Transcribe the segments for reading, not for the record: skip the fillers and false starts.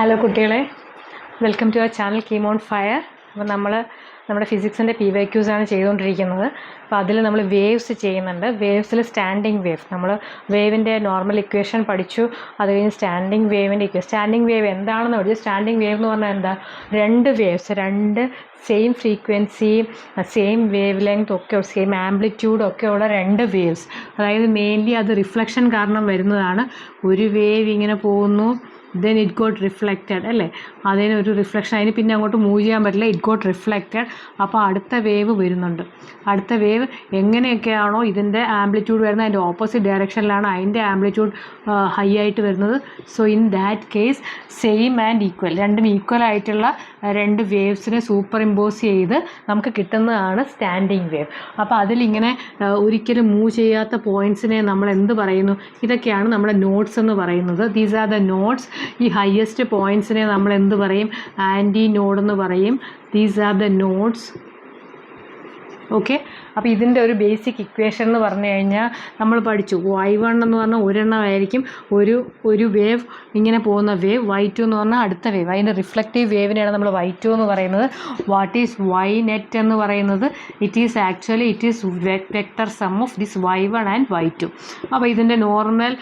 Hello കുട്ടികളെ, welcome to our channel KEAM on fire. അപ്പോൾ നമ്മുടെ ഫിസിക്സിൻ്റെ PYQs ആണ് ചെയ്തുകൊണ്ടിരിക്കുന്നത്. അപ്പോൾ അതിൽ നമ്മൾ വേവ്സ് ചെയ്യുന്നുണ്ട്. വേവ്സിൽ സ്റ്റാൻഡിങ് വേവ്, നമ്മൾ വേവിൻ്റെ നോർമൽ ഇക്വേഷൻ പഠിച്ചു. അത് കഴിഞ്ഞ് സ്റ്റാൻഡിങ് വേവിൻ്റെ സ്റ്റാൻഡിങ് വേവ് എന്താണെന്ന് പഠിച്ചു. സ്റ്റാൻഡിങ് വേവ് എന്ന് പറഞ്ഞാൽ എന്താ? രണ്ട് വേവ്സ്, രണ്ട് same frequency, same wave length ഒക്കെ, സെയിം ആംപ്ലിറ്റ്യൂഡ് ഒക്കെ ഉള്ള രണ്ട് വേവ്സ്. അതായത് മെയിൻലി അത് റിഫ്ലക്ഷൻ കാരണം വരുന്നതാണ്. ഒരു വേവ് ഇങ്ങനെ പോകുന്നു, ദെൻ ഇറ്റ് ഗോട്ട് റിഫ്ലക്റ്റഡ് അല്ലേ, അതിനൊരു റിഫ്ലക്ഷൻ, അതിന് പിന്നെ അങ്ങോട്ട് മൂവ് ചെയ്യാൻ പറ്റില്ല, ഇറ്റ് ഗോട്ട് റിഫ്ലക്റ്റഡ്. അപ്പോൾ അടുത്ത വേവ് വരുന്നുണ്ട്. അടുത്ത വേവ് എങ്ങനെയൊക്കെയാണോ ഇതിൻ്റെ ആംപ്ലിറ്റ്യൂഡ് വരുന്നത്, അതിൻ്റെ ഓപ്പോസിറ്റ് ഡയറക്ഷനിലാണ് അതിൻ്റെ ആംപ്ലിറ്റ്യൂഡ് ഹൈ ആയിട്ട് വരുന്നത്. So in that case same and equal, രണ്ടും ഈക്വൽ ആയിട്ടുള്ള രണ്ട് വേവ്സിനെ സൂപ്പർ ഇമ്പോസ് ചെയ്ത് നമുക്ക് കിട്ടുന്നതാണ് സ്റ്റാൻഡിങ് വേവ്. അപ്പോൾ അതിലിങ്ങനെ ഒരിക്കലും മൂവ് ചെയ്യാത്ത പോയിൻറ്റ്സിനെ നമ്മൾ എന്ത് പറയുന്നു? ഇതൊക്കെയാണ് നമ്മുടെ നോട്ട്സ് എന്ന് പറയുന്നത്. These are the notes. ഈ ഹയസ്റ്റ് പോയിൻറ്റ്സിനെ നമ്മൾ എന്ത് പറയും? ആൻറ്റി നോഡ് എന്ന് പറയും. These are the notes. Okay, അപ്പോൾ ഇതിൻ്റെ ഒരു ബേസിക് ഇക്വേഷൻ എന്ന് പറഞ്ഞു കഴിഞ്ഞാൽ നമ്മൾ പഠിച്ചു. y1 എന്ന് പറഞ്ഞാൽ ഒരെണ്ണമായിരിക്കും, ഒരു വേവ് ഇങ്ങനെ പോകുന്ന വേവ്. y2 എന്ന് പറഞ്ഞാൽ അടുത്ത വേവ്, അതിൻ്റെ റിഫ്ലക്റ്റീവ് വേവിനെയാണ് നമ്മൾ y2 എന്ന് പറയുന്നത്. വാട്ട് ഈസ് y നെറ്റ് എന്ന് പറയുന്നത്? It is vector some of this y1 and y2. അപ്പോൾ ഇതിൻ്റെ നോർമൽ,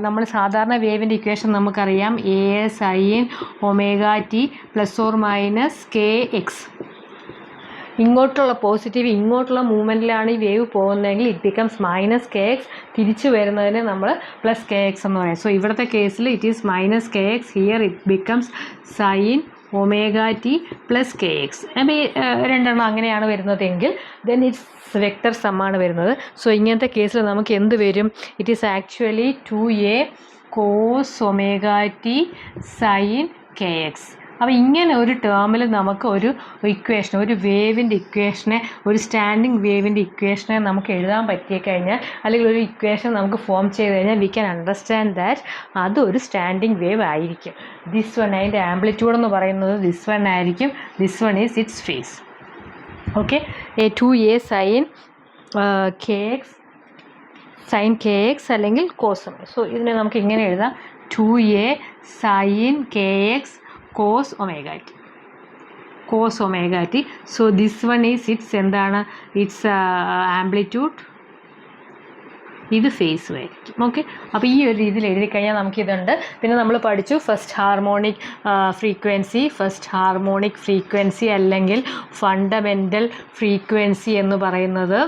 നമ്മൾ സാധാരണ വേവിൻ്റെ ഇക്വേഷൻ നമുക്കറിയാം. ASIN ωt plus or minus KX. ഇങ്ങോട്ടുള്ള പോസിറ്റീവ്, ഇങ്ങോട്ടുള്ള മൂവ്മെൻറ്റിലാണ് ഈ വേവ് പോകുന്നതെങ്കിൽ ഇറ്റ് ബിക്കംസ് മൈനസ് KX. തിരിച്ചു വരുന്നതിന് നമ്മൾ പ്ലസ് KX എന്ന് പറയും. സോ ഇവിടുത്തെ കേസിൽ it is minus KX. Here it becomes sine ωt plus KX. അപ്പോൾ രണ്ടെണ്ണം അങ്ങനെയാണ് വരുന്നതെങ്കിൽ ദെൻ ഇറ്റ്സ് വെക്റ്റർ സമ്മാണ് വരുന്നത്. സോ ഇങ്ങനത്തെ കേസിൽ നമുക്ക് എന്ത് വരും? It is actually 2a cos ωt sine KX. അപ്പോൾ ഇങ്ങനെ ഒരു ടേമിൽ നമുക്ക് ഒരു ഇക്വേഷൻ, ഒരു വേവിൻ്റെ ഇക്വേഷനെ, ഒരു സ്റ്റാൻഡിങ് വേവിൻ്റെ ഇക്വേഷനെ നമുക്ക് എഴുതാൻ പറ്റിക്കഴിഞ്ഞാൽ, അല്ലെങ്കിൽ ഒരു ഇക്വേഷൻ നമുക്ക് ഫോം ചെയ്ത് കഴിഞ്ഞാൽ വി ക്യാൻ അണ്ടർസ്റ്റാൻഡ് ദാറ്റ് അതൊരു സ്റ്റാൻഡിങ് വേവ് ആയിരിക്കും. ദിസ് വൺ, അതിൻ്റെ ആംപ്ലിറ്റ്യൂഡ് എന്ന് പറയുന്നത് ദിസ് വൺ ആയിരിക്കും. This one is its phase. Okay, 2a sine KX, sine KX അല്ലെങ്കിൽ കോസ്. സോ ഇതിനെ നമുക്ക് ഇങ്ങനെ എഴുതാം: 2a sine KX cos ωt. So this one is its എന്താണ്? ഇറ്റ്സ് ആംപ്ലിറ്റ്യൂഡ്, ഇത് ഫേസും ആയിരിക്കും. ഓക്കെ, അപ്പോൾ ഈ ഒരു രീതിയിൽ എഴുതി കഴിഞ്ഞാൽ നമുക്കിതുണ്ട്. പിന്നെ നമ്മൾ പഠിച്ചു ഫസ്റ്റ് ഹാർമോണിക് ഫ്രീക്വൻസി അല്ലെങ്കിൽ ഫണ്ടമെൻ്റൽ ഫ്രീക്വൻസി എന്ന് പറയുന്നത്,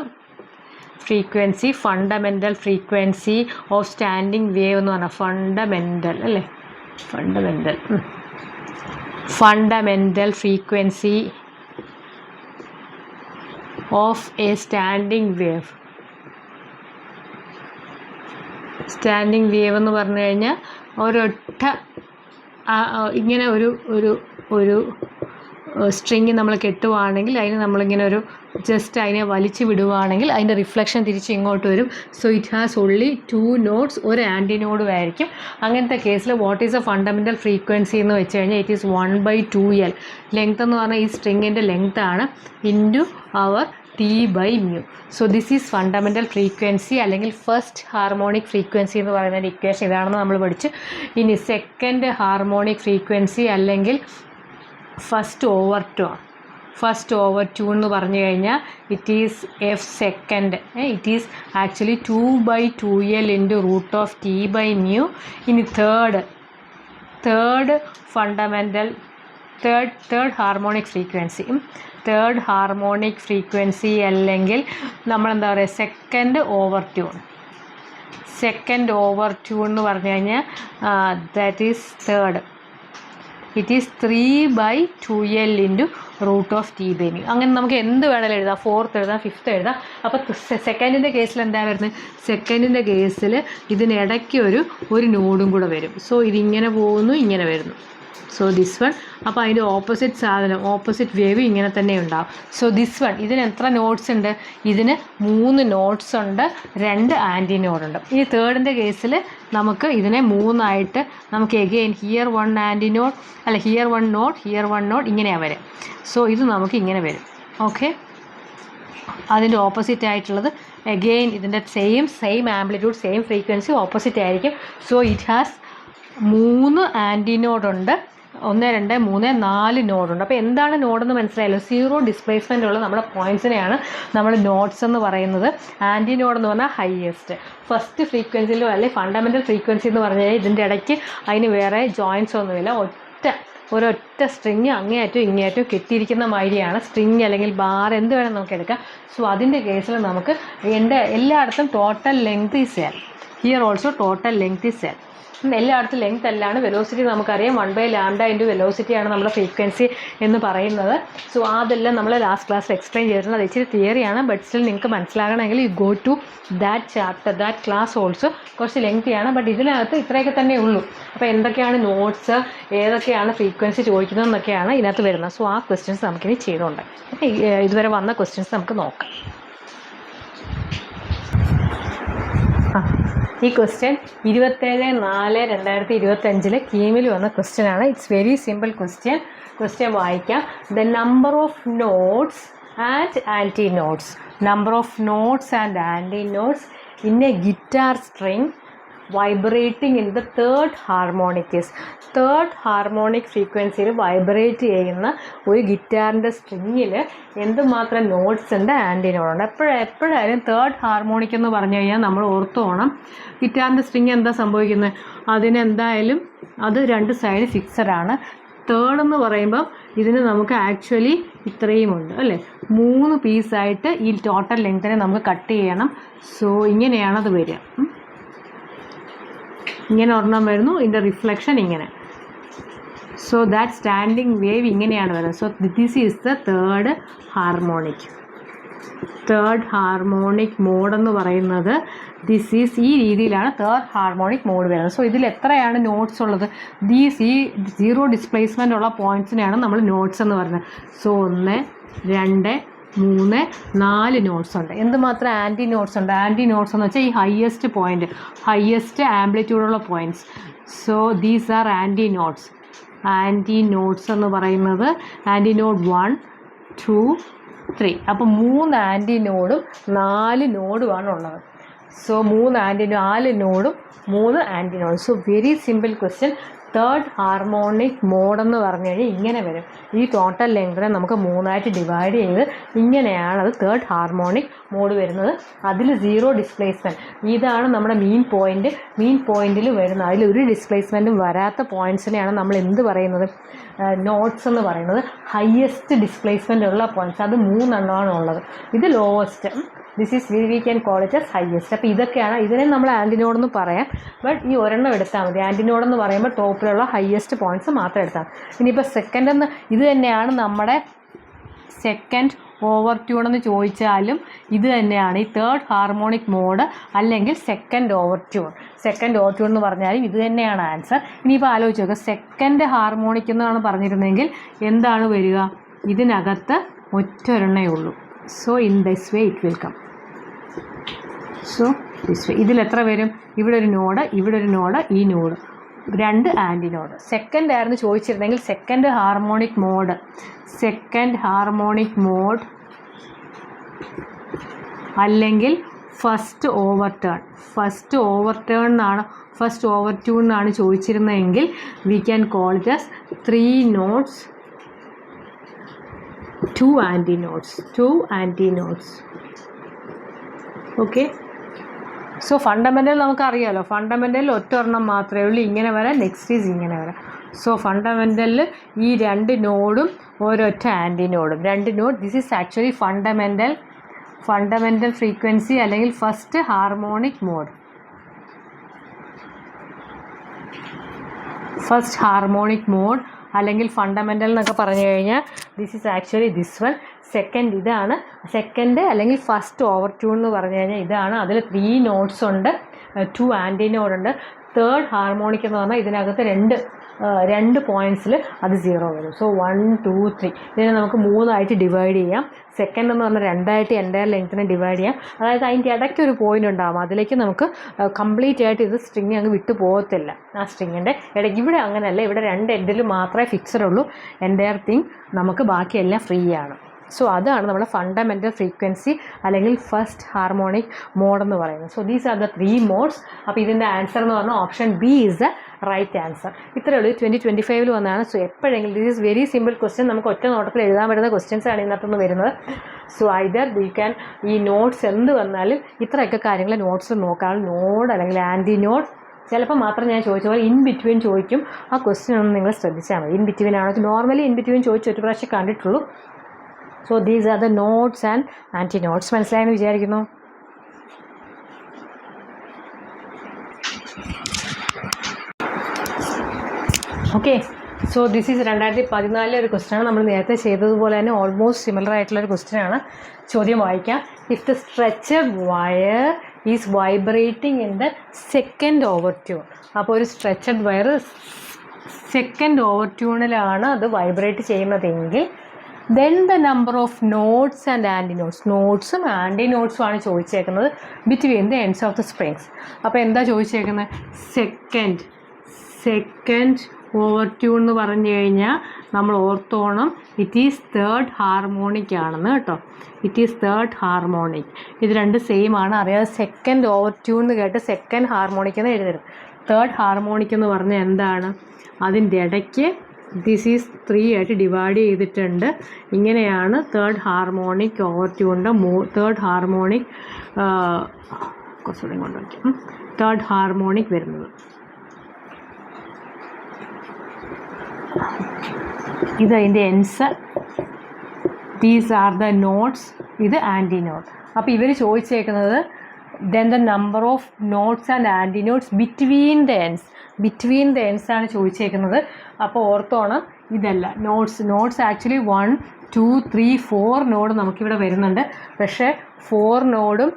fundamental frequency of standing wave എന്ന് പറഞ്ഞാൽ ഫണ്ടമെൻ്റൽ അല്ലേ, fundamental frequency of a standing wave. Standing wave എന്ന് പറഞ്ഞു കഴിഞ്ഞാൽ ഒരൊറ്റ ഇങ്ങനെ ഒരു സ്ട്രിങ് നമ്മൾ കെട്ടുവാണെങ്കിൽ അതിന് നമ്മളിങ്ങനെ ജസ്റ്റ് അതിനെ വലിച്ചു വിടുവാണെങ്കിൽ അതിൻ്റെ റിഫ്ലക്ഷൻ തിരിച്ച് ഇങ്ങോട്ട് വരും. So it has only 2 nodes, ഒരു ആൻറ്റി നോഡും ആയിരിക്കും. അങ്ങനത്തെ കേസിൽ what is A fundamental frequency എന്ന് വെച്ച് കഴിഞ്ഞാൽ ഇറ്റ് ഈസ് 1/2L. ലെങ്ത് എന്ന് പറഞ്ഞാൽ ഈ സ്ട്രിങ്ങിൻ്റെ ലെങ്ത് ആണ്, ഇൻറ്റു അവർ T/μ. So this is fundamental frequency അല്ലെങ്കിൽ ഫസ്റ്റ് ഹാർമോണിക് ഫ്രീക്വൻസി എന്ന് പറയുന്ന ഇക്വേഷൻ ഇതാണെന്ന് നമ്മൾ പഠിച്ചു. ഇനി സെക്കൻഡ് ഹാർമോണിക് ഫ്രീക്വൻസി അല്ലെങ്കിൽ ഫസ്റ്റ് ഓവർ ടു എന്ന് പറഞ്ഞു കഴിഞ്ഞാൽ it is F second. It is actually 2/2L into √T/μ. ഇനി തേർഡ് ഹാർമോണിക് ഫ്രീക്വൻസി അല്ലെങ്കിൽ നമ്മളെന്താ പറയുക, സെക്കൻഡ് ഓവർ ടു എന്ന് പറഞ്ഞു കഴിഞ്ഞാൽ that is third. It is 3/2L into √T/μ. അങ്ങനെ നമുക്ക് എന്ത് വേണമെങ്കിലും എഴുതാം, ഫോർത്ത് എഴുതാം, ഫിഫ്ത്ത് എഴുതാം. അപ്പോൾ സെക്കൻഡിൻ്റെ കേസിൽ എന്താ വരുന്നത്? സെക്കൻഡിൻ്റെ കേസിൽ ഇതിനിടയ്ക്ക് ഒരു നോഡും കൂടെ വരും. സോ ഇതിങ്ങനെ പോകുന്നു, ഇങ്ങനെ വരുന്നു. സോ ദിസ് വൺ, അപ്പോൾ അതിൻ്റെ ഓപ്പോസിറ്റ് വേവ് ഇങ്ങനെ തന്നെ ഉണ്ടാകും. സോ ദിസ് വൺ, ഇതിന് എത്ര നോട്ട്സ് ഉണ്ട്? ഇതിന് 3 നോട്ട്സ് ഉണ്ട്, 2 ആൻറ്റി നോഡുണ്ട്. ഇനി തേർഡിൻ്റെ കേസിൽ നമുക്ക് ഇതിനെ 3 നമുക്ക് എഗെയിൻ ഹിയർ 1 ആൻറ്റി നോഡ്, അല്ല ഹിയർ 1 നോഡ്, ഇങ്ങനെയാണ് വരും. സോ ഇത് നമുക്ക് ഇങ്ങനെ വരും. ഓക്കെ, അതിൻ്റെ ഓപ്പോസിറ്റ് ആയിട്ടുള്ളത് എഗെയിൻ ഇതിൻ്റെ same amplitude, same frequency, opposite ആയിരിക്കും. സോ ഇറ്റ് ഹാസ് 3 ആൻറ്റിനോഡുണ്ട്, 1 2 3 4 നോഡുണ്ട്. അപ്പോൾ എന്താണ് നോഡെന്ന് മനസ്സിലായല്ലോ. സീറോ ഡിസ്പ്ലേസ്മെൻ്റ് ഉള്ള നമ്മുടെ പോയിൻറ്റ്സിനെയാണ് നമ്മൾ നോഡ്സ് എന്ന് പറയുന്നത്. ആൻറ്റിനോഡ് എന്ന് പറഞ്ഞാൽ ഹയസ്റ്റ്. ഫസ്റ്റ് ഫ്രീക്വൻസിയിലോ അല്ലെങ്കിൽ ഫണ്ടമെൻ്റൽ ഫ്രീക്വൻസി എന്ന് പറഞ്ഞു കഴിഞ്ഞാൽ ഇതിൻ്റെ ഇടയ്ക്ക് അതിന് വേറെ ജോയിൻറ്റ്സ് ഒന്നുമില്ല. ഒരൊറ്റ സ്ട്രിങ് അങ്ങേയറ്റവും ഇങ്ങേയറ്റവും കെട്ടിയിരിക്കുന്ന മാതിരിയാണ്. സ്ട്രിങ് അല്ലെങ്കിൽ ബാർ എന്ത് വേണം നമുക്ക് എടുക്കാം. സോ അതിൻ്റെ കേസിൽ നമുക്ക് എല്ലായിടത്തും total length is cell. Here also total length is cell. എല്ലായിടത്തും ലെങ്ത് അല്ലാണ്. വെലോസിറ്റി നമുക്കറിയാം 1/λ ഇൻറ്റു വെലോസിറ്റിയാണ് നമ്മുടെ ഫ്രീക്വൻസി എന്ന് പറയുന്നത്. സോ അതെല്ലാം നമ്മൾ ലാസ്റ്റ് ക്ലാസ്സിൽ എക്സ്പ്ലെയിൻ ചെയ്തിട്ടുണ്ട്. അത് ഇച്ചിരി തിയറിയാണ്, ബട്ട് സ്റ്റിൽ നിങ്ങൾക്ക് മനസ്സിലാകണമെങ്കിൽ you go to that chapter, that class also. കുറച്ച് ലെങ്തിയാണ്, ബട്ട് ഇതിനകത്ത് ഇത്രയൊക്കെ തന്നെ ഉള്ളൂ. അപ്പോൾ എന്തൊക്കെയാണ് നോട്ട്സ്, ഏതൊക്കെയാണ് ഫ്രീക്വൻസി ചോദിക്കുന്നതെന്നൊക്കെയാണ് ഇതിനകത്ത് വരുന്നത്. സോ ആ ക്വസ്റ്റ്യൻസ് നമുക്കിനി ചെയ്തുകൊണ്ട് ഇതുവരെ വന്ന ക്വസ്റ്റ്യൻസ് നമുക്ക് നോക്കാം. ഈ ക്വസ്റ്റ്യൻ 27/4/2025 കീമിൽ വന്ന ക്വസ്റ്റ്യനാണ്. ഇറ്റ്സ് വെരി സിമ്പിൾ ക്വസ്റ്റ്യൻ വായിക്കാം. The number of notes and anti notes. Number of notes and anti notes in a guitar string vibrating in the third harmonic is. Third harmonic ഫ്രീക്വൻസിയിൽ vibrate ചെയ്യുന്ന ഒരു ഗിറ്റാറിൻ്റെ സ്ട്രിങ്ങിൽ എന്തുമാത്രം notes ഉണ്ട്, anti നോഡുണ്ട്. എപ്പോഴായാലും third harmonic എന്ന് പറഞ്ഞു കഴിഞ്ഞാൽ നമ്മൾ ഓർത്തു പോകണം, ഗിറ്റാറിൻ്റെ സ്ട്രിങ് എന്താ സംഭവിക്കുന്നത്, അതിനെന്തായാലും അത് 2 സൈഡ് ഫിക്സഡ് ആണ്. തേർഡ് എന്ന് പറയുമ്പം ഇതിന് നമുക്ക് ആക്ച്വലി ഇത്രയുമുണ്ട് അല്ലേ, 3 പീസായിട്ട് ഈ ടോട്ടൽ ലെങ്തിനെ നമുക്ക് കട്ട് ചെയ്യണം. സോ ഇങ്ങനെയാണത് വരിക. ഇങ്ങനെ ഒരെണ്ണം വരുന്നു, ഇതിൻ്റെ റിഫ്ലക്ഷൻ ഇങ്ങനെ. സോ ദാറ്റ് സ്റ്റാൻഡിങ് വേവ് ഇങ്ങനെയാണ് വരുന്നത്. So this is the third harmonic. Third harmonic mode എന്ന് പറയുന്നത് ദിസ് ഈസ്, ഈ രീതിയിലാണ് തേർഡ് ഹാർമോണിക് മോഡ് വരുന്നത്. സോ ഇതിൽ എത്രയാണ് നോട്ട്സ് ഉള്ളത്? ഈ സീറോ ഡിസ്പ്ലേസ്മെൻ്റ് ഉള്ള പോയിൻറ്റ്സിനെയാണ് നമ്മൾ നോട്ട്സ് എന്ന് പറയുന്നത്. സോ 1 2 3 4 നോട്ട്സ് ഉണ്ട്. എന്തുമാത്രം ആൻറ്റി നോട്ട്സ് ഉണ്ട്? ആൻറ്റി നോട്ട്സ് എന്ന് വെച്ചാൽ ഈ ഹയസ്റ്റ് പോയിൻറ്റ്, ഹയസ്റ്റ് ആംപ്ലിറ്റ്യൂഡുള്ള points. So these are anti nodes. Anti nodes എന്ന് പറയുന്നത് ആൻറ്റി നോഡ് 1 2 3. അപ്പോൾ 3 ആൻറ്റി നോഡും 4 നോഡുമാണ് ഉള്ളത്. സോ 4 നോഡും 3 ആൻറ്റി നോഡും. So very simple question. Third harmonic mode എന്ന് പറഞ്ഞു കഴിഞ്ഞാൽ ഇങ്ങനെ വരും. ഈ ടോട്ടൽ ലെങ്തിനെ നമുക്ക് 3ആയിട്ട് ഡിവൈഡ് ചെയ്ത് ഇങ്ങനെയാണത് തേർഡ് ഹാർമോണിക് മോഡ് വരുന്നത്. അതിൽ സീറോ ഡിസ്പ്ലേസ്മെൻറ്റ്, ഇതാണ് നമ്മുടെ മീൻ പോയിൻ്റ്. മീൻ പോയിൻറ്റിൽ വരുന്ന അതിലൊരു ഡിസ്പ്ലേസ്മെൻറ്റും വരാത്ത പോയിൻറ്റ്സിനെയാണ് നമ്മൾ എന്ത് പറയുന്നത്, നോട്ട്സ് എന്ന് പറയുന്നത്. ഹയസ്റ്റ് ഡിസ്പ്ലേസ്മെൻ്റ് ഉള്ള പോയിൻറ്റ്സ് അത് 3 എണ്ണമാണ് ഉള്ളത്. ഇത് lowest. This is V can call it S highest. അപ്പോൾ ഇതൊക്കെയാണ്, ഇതിനെ നമ്മൾ ആൻറ്റിനോഡെന്ന് പറയാം. ബട്ട് ഈ ഒരെണ്ണം എടുത്താൽ മതി. ആൻറ്റിനോഡെന്ന് പറയുമ്പോൾ ടോപ്പിലുള്ള ഹയസ്റ്റ് പോയിൻറ്റ്സ് മാത്രം എടുത്താൽ മതി. ഇനിയിപ്പോൾ സെക്കൻഡ് എന്ന് ഇത് തന്നെയാണ് നമ്മുടെ സെക്കൻഡ് ഓവർ ട്യൂൺ എന്ന് ചോദിച്ചാലും ഇത് തന്നെയാണ് ഈ തേർഡ് ഹാർമോണിക് മോഡ് അല്ലെങ്കിൽ second over tune. Second overtone എന്ന് പറഞ്ഞാലും ഇത് തന്നെയാണ് ആൻസർ. ഇനിയിപ്പോൾ ആലോചിച്ച് നോക്കുക, സെക്കൻഡ് ഹാർമോണിക് എന്നാണ് പറഞ്ഞിരുന്നെങ്കിൽ എന്താണ് വരിക, ഇതിനകത്ത് ഒറ്റൊരെണ്ണേ ഉള്ളൂ. So in this way it will come. So this way. ഇതിൽ എത്ര വരും? ഇവിടെ ഒരു നോഡ്, ഇവിടെ ഒരു നോഡ്, ഈ നോഡ്, 2 ആൻറ്റി നോഡ്. സെക്കൻഡ് ആയിരുന്നു ചോദിച്ചിരുന്നെങ്കിൽ second harmonic mode, second harmonic mode അല്ലെങ്കിൽ first overtone. First overtone എന്നാണ്, ഫസ്റ്റ് ഓവർ ട്യൂൺ എന്നാണ് ചോദിച്ചിരുന്നതെങ്കിൽ we can call it as 3 nodes 2 anti nodes, 2 anti nodes. Okay. So fundamental നമുക്കറിയാമല്ലോ, ഫണ്ടമെൻ്റലിൽ ഒറ്റൊരെണ്ണം മാത്രമേ ഉള്ളൂ, ഇങ്ങനെ വരാം, നെക്സ്റ്റ് ഈസ് ഇങ്ങനെ വരാം. സോ ഫണ്ടമെൻ്റലിൽ ഈ 2 നോഡും ഒരൊറ്റ ആൻറ്റി നോഡും, 2 node. This is actually fundamental frequency അല്ലെങ്കിൽ first harmonic mode. First harmonic mode അല്ലെങ്കിൽ ഫണ്ടമെൻ്റൽ എന്നൊക്കെ പറഞ്ഞു കഴിഞ്ഞാൽ this is actually this one. Second ഇതാണ് സെക്കൻഡ് അല്ലെങ്കിൽ ഫസ്റ്റ് ഓവർ ട്യൂൺ എന്ന് പറഞ്ഞു കഴിഞ്ഞാൽ ഇതാണ്. അതിൽ 3 നോട്ട്സ് ഉണ്ട്, 2 ആൻറ്റി നോഡ് ഉണ്ട്. തേർഡ് ഹാർമോണിക് എന്ന് പറഞ്ഞാൽ ഇതിനകത്ത് 2 പോയിൻറ്റ്സിൽ അത് 0 വരും. സോ 1 2 3 ഇതിനെ നമുക്ക് 3ആയിട്ട് ഡിവൈഡ് ചെയ്യാം. സെക്കൻഡ് എന്ന് പറഞ്ഞാൽ 2ആയിട്ട് എൻ്റയർ ലെങ്ത്തിനെ ഡിവൈഡ് ചെയ്യാം. അതായത് അതിൻ്റെ ഇടയ്ക്ക് ഒരു പോയിൻ്റ് ഉണ്ടാകും, അതിലേക്ക് നമുക്ക് കംപ്ലീറ്റ് ആയിട്ട് ഇത് സ്ട്രിങ് അങ്ങ് വിട്ടു പോകത്തില്ല. ആ സ്ട്രിങ്ങിൻ്റെ ഇടയ്ക്ക് ഇവിടെ അങ്ങനെയല്ല, ഇവിടെ 2 എൻഡിൽ മാത്രമേ ഫിക്സഡ് ഉള്ളൂ. എൻ്റയർ തിങ് നമുക്ക് ബാക്കിയെല്ലാം ഫ്രീ ആണ്. സോ അതാണ് നമ്മുടെ ഫണ്ടമെൻ്റൽ ഫ്രീക്വൻസി അല്ലെങ്കിൽ ഫസ്റ്റ് ഹാർമോണിക് മോഡ് എന്ന് പറയുന്നത്. So these are the 3 modes. അപ്പോൾ ഇതിൻ്റെ ആൻസർ എന്ന് പറഞ്ഞാൽ option B is the right answer. ഇത്രയേ ഉള്ളൂ. 2025 വന്നതാണ്. സോ എപ്പോഴെങ്കിലും this is very simple question, നമുക്ക് ഒറ്റ നോട്ടത്തിൽ എഴുതാൻ പറ്റുന്ന ക്വസ്റ്റ്യൻസാണ് ഇതിനകത്തുനിന്ന് വരുന്നത്. സോ ഐദർ യു ക്യാൻ ഈ നോട്ട്സ് എന്ത് വന്നാലും ഇത്രയൊക്കെ കാര്യങ്ങൾ നോട്ട്സ് നോക്കാം. നോഡ് അല്ലെങ്കിൽ ആൻറ്റി നോഡ് ചിലപ്പോൾ മാത്രം ഞാൻ ചോദിച്ച പോലെ ഇൻ ബിറ്റ്വീൻ ചോദിക്കും. ആ ക്വസ്റ്റ്യൻ ഒന്ന് നിങ്ങൾ ശ്രദ്ധിച്ചാൽ മതി. ഇൻ ബിറ്റ്വീൻ ആണെങ്കിൽ നോർമലി ഇൻ ബിറ്റ്വീൻ ചോദിച്ച് ഒരു പ്രാവശ്യം കണ്ടിട്ടുള്ളൂ. So these are the notes and anti notes. മനസ്സിലായെന്ന് വിചാരിക്കുന്നു. ഓക്കെ, സോ ദിസ് ഈസ് 2014 ഒരു ക്വസ്റ്റ്യനാണ്. നമ്മൾ നേരത്തെ ചെയ്തതുപോലെ തന്നെ ഓൾമോസ്റ്റ് സിമിലർ ആയിട്ടുള്ളൊരു ക്വസ്റ്റ്യനാണ്. ചോദ്യം വായിക്കാം. If the stretched wire is vibrating in the second overtone. അപ്പോൾ ഒരു സ്ട്രെച്ചഡ് വയർ സെക്കൻഡ് ഓവർ ട്യൂണിലാണ് അത് വൈബ്രേറ്റ് ചെയ്യുന്നതെങ്കിൽ then the number of notes and anti nodes, നോട്ട്സും ആൻറ്റി നോട്ട്സും ആണ് ചോദിച്ചേക്കുന്നത് between the ends of the springs. അപ്പോൾ എന്താ ചോദിച്ചേക്കുന്നത്? സെക്കൻഡ് ഓവർ ട്യൂൺ എന്ന് പറഞ്ഞു കഴിഞ്ഞാൽ നമ്മൾ ഓർത്തോണം ഇറ്റ് ഈസ് തേർഡ് ഹാർമോണിക് ആണെന്ന് കേട്ടോ. It is third harmonic. ഇത് രണ്ട് സെയിം ആണ്. അറിയാതെ സെക്കൻഡ് ഓവർ ട്യൂൺ എന്ന് കേട്ട് സെക്കൻഡ് ഹാർമോണിക് എന്ന് എഴുതരുത്. തേർഡ് ഹാർമോണിക് എന്ന് പറഞ്ഞാൽ എന്താണ്? അതിൻ്റെ ഇടയ്ക്ക് ദിസ് ഈസ് 3 ആയിട്ട് ഡിവൈഡ് ചെയ്തിട്ടുണ്ട്. ഇങ്ങനെയാണ് തേർഡ് ഹാർമോണിക് ഓവർ ട്യൂണിൻ്റെ തേർഡ് ഹാർമോണിക് കുറച്ചുകൂടി കൊണ്ടുവയ്ക്കും. തേർഡ് ഹാർമോണിക് വരുന്നത് ഇത് അതിൻ്റെ ends. These are the nodes. ഇത് ആൻറ്റി നോട്ട്. അപ്പോൾ ഇവർ ചോദിച്ചേക്കുന്നത് then the number of notes and anti nodes between the ends ആണ് ചോദിച്ചേക്കുന്നത്. അപ്പോൾ ഓർത്തോണം ഇതല്ല നോട്ട്സ് ആക്ച്വലി 1 2 3 4 നോഡ് നമുക്കിവിടെ വരുന്നുണ്ട്. പക്ഷേ 4 നോഡും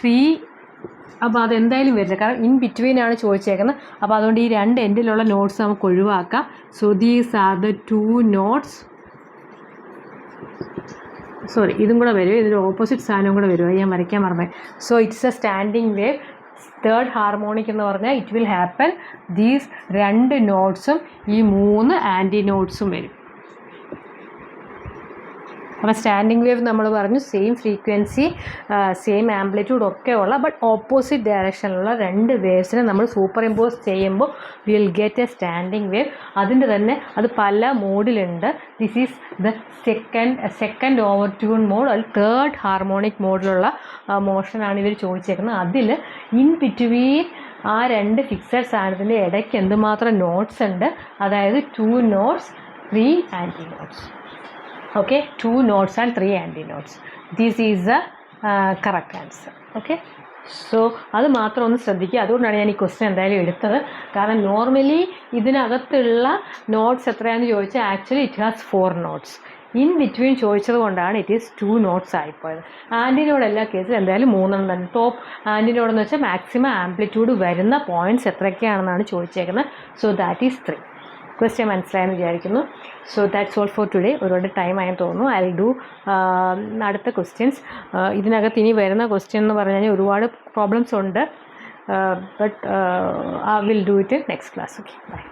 3 അപ്പോൾ അതെന്തായാലും വരില്ല, കാരണം ഇൻ ബിറ്റ്വീൻ ആണ് ചോദിച്ചേക്കുന്നത്. അപ്പോൾ അതുകൊണ്ട് ഈ രണ്ട് എൻഡിലുള്ള നോട്ട്സ് നമുക്ക് ഒഴിവാക്കാം. So these are the 2 notes. Sorry, ഇതും കൂടെ വരും. ഇതിൻ്റെ ഓപ്പോസിറ്റ് സാധനവും കൂടെ വരും. ഞാൻ വരയ്ക്കാൻ മറന്നേ. So it's a standing wave. Third harmonic എന്ന് പറഞ്ഞാൽ ഇറ്റ് വിൽ ഹാപ്പൻ ദീസ് 2 നോട്ട്സും ഈ 3 ആൻറ്റി നോട്ട്സും വരും. അപ്പോൾ സ്റ്റാൻഡിങ് വേവ് നമ്മൾ പറഞ്ഞു സെയിം ഫ്രീക്വൻസി സെയിം ആംപ്ലിറ്റ്യൂഡ് ഒക്കെ ഉള്ള ബട്ട് ഓപ്പോസിറ്റ് ഡയറക്ഷനിലുള്ള 2 വേവ്സിനെ നമ്മൾ സൂപ്പർ ഇമ്പോസ് ചെയ്യുമ്പോൾ will get a standing wave. അതിൻ്റെ തന്നെ അത് പല മോഡിലുണ്ട്. This is the second overtone mode, അത് തേർഡ് ഹാർമോണിക് മോഡിലുള്ള മോഷനാണ് ഇവർ ചോദിച്ചേക്കുന്നത്. അതിൽ ഇൻ ബിറ്റ്വീൻ ആ 2 ഫിക്സഡ് സാധനത്തിൻ്റെ ഇടയ്ക്ക് എന്തുമാത്രം നോട്ട്സ് ഉണ്ട്, അതായത് 2 notes 3 anti notes. Okay, 2 notes and 3 anti notes. This is the correct answer. Okay, so അത് മാത്രം ഒന്ന് ശ്രദ്ധിക്കുക. അതുകൊണ്ടാണ് ഞാൻ ഈ ക്വസ്റ്റ്യൻ എന്തായാലും എടുത്തത്. കാരണം നോർമലി ഇതിനകത്തുള്ള നോട്ട്സ് എത്രയാണെന്ന് ചോദിച്ചാൽ actually it has 4 nodes. In between ചോദിച്ചത് കൊണ്ടാണ് ഇറ്റ് ഈസ് 2 നോട്ട്സ് ആയിപ്പോയത്. ആൻറ്റിനോട് എല്ലാ കേസിലും എന്തായാലും 3 തന്നെ. ടോപ്പ് ആൻറ്റിനോടെന്ന് വെച്ചാൽ മാക്സിമം ആംപ്ലിറ്റ്യൂഡ് വരുന്ന പോയിൻറ്റ്സ് എത്രയൊക്കെയാണെന്നാണ് ചോദിച്ചേക്കുന്നത്. So that is 3. ക്വസ്റ്റ്യൻ മനസ്സിലായെന്ന് വിചാരിക്കുന്നു. So that's all for today. ഒരുപാട് ടൈം ആയെന്ന് തോന്നുന്നു. ഐ വിൽ ഡു അടുത്ത ക്വസ്റ്റ്യൻസ്. ഇതിനകത്ത് ഇനി വരുന്ന ക്വസ്റ്റ്യൻ എന്ന് പറഞ്ഞു കഴിഞ്ഞാൽ ഒരുപാട് പ്രോബ്ലംസ് ഉണ്ട്. But I will do it in next class. Okay, by.